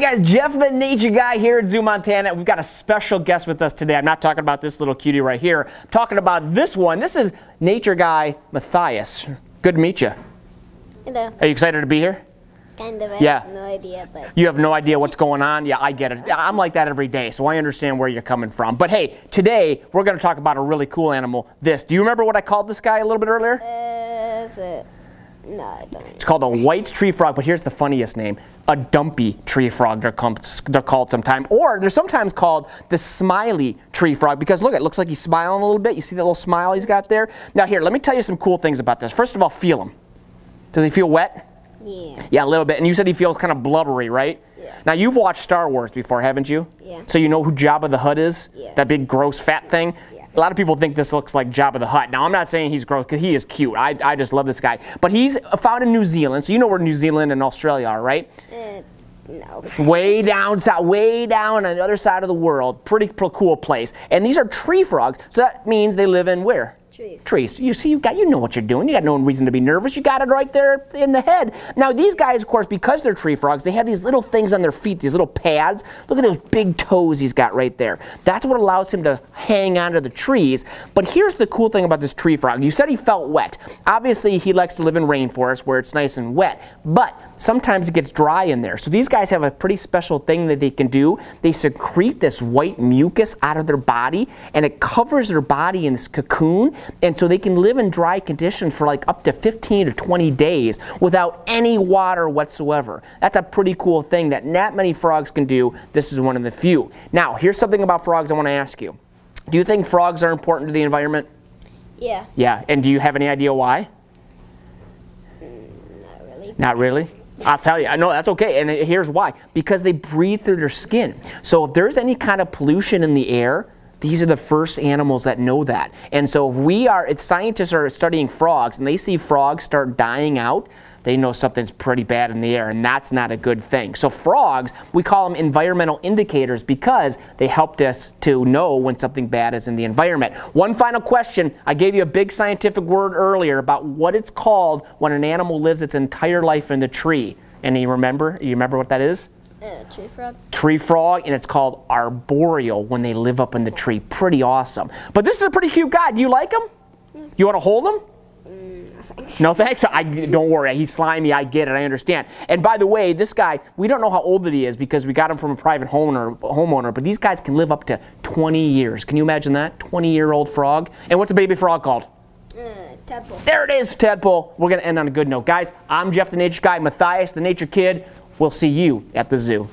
guys, Jeff the Nature Guy here at Zoo Montana. We've got a special guest with us today. I'm not talking about this little cutie right here. I'm talking about this one. This is Nature Guy Matthias. Good to meet you. Hello. Are you excited to be here? Kind of. I have no idea, but... You have no idea what's going on? Yeah, I get it. I'm like that every day, so I understand where you're coming from. But hey, today we're going to talk about a really cool animal. Do you remember what I called this guy a little bit earlier? No, I don't. It's called a white tree frog, but here's the funniest name. A dumpy tree frog, they're called sometimes. Or they're sometimes called the Smiley Tree Frog because look, it looks like he's smiling a little bit. You see that little smile he's got there? Now here, let me tell you some cool things about this. First of all, feel him. Does he feel wet? Yeah. Yeah, a little bit. And you said he feels kind of blubbery, right? Yeah. Now you've watched Star Wars before, haven't you? Yeah. So you know who Jabba the Hutt is? Yeah. That big gross fat thing? Yeah. A lot of people think this looks like Jabba the Hutt. Now I'm not saying he's gross because he is cute. I just love this guy. But he's found in New Zealand, so you know where New Zealand and Australia are, right? No. Way down south, way down on the other side of the world. Pretty cool place. And these are tree frogs, so that means they live in where? Trees. Trees. You see, you know what you're doing. You got no reason to be nervous. You got it right there in the head. Now these guys, of course, because they're tree frogs, they have these little things on their feet, these little pads. Look at those big toes he's got right there. That's what allows him to hang onto the trees. But here's the cool thing about this tree frog. You said he felt wet. Obviously, he likes to live in rainforests where it's nice and wet. But sometimes it gets dry in there. So these guys have a pretty special thing that they can do. They secrete this white mucus out of their body, and it covers their body in this cocoon. And so they can live in dry conditions for like up to 15 to 20 days without any water whatsoever. That's a pretty cool thing that not many frogs can do. This is one of the few. Now, here's something about frogs I want to ask you. Do you think frogs are important to the environment? Yeah. Yeah, and do you have any idea why? Not really. Not really? I'll tell you. I know that's okay, and here's why. Because they breathe through their skin. So if there's any kind of pollution in the air, these are the first animals that know that. And so if scientists are studying frogs and they see frogs start dying out, they know something's pretty bad in the air, and that's not a good thing. So frogs, we call them environmental indicators because they help us to know when something bad is in the environment. One final question. I gave you a big scientific word earlier about what it's called when an animal lives its entire life in the tree. And you remember what that is? Tree frog. Tree frog, and it's called arboreal when they live up in the tree. Pretty awesome. But this is a pretty cute guy. Do you like him? You want to hold him? No thanks. No thanks? Don't worry, he's slimy, I get it, I understand. And by the way, this guy, we don't know how old he is because we got him from a private homeowner, but these guys can live up to 20 years. Can you imagine that? 20-year-old frog. And what's a baby frog called? Tadpole. There it is, tadpole. We're going to end on a good note. Guys, I'm Jeff the Nature Guy, Matthias the Nature Kid. We'll see you at the zoo.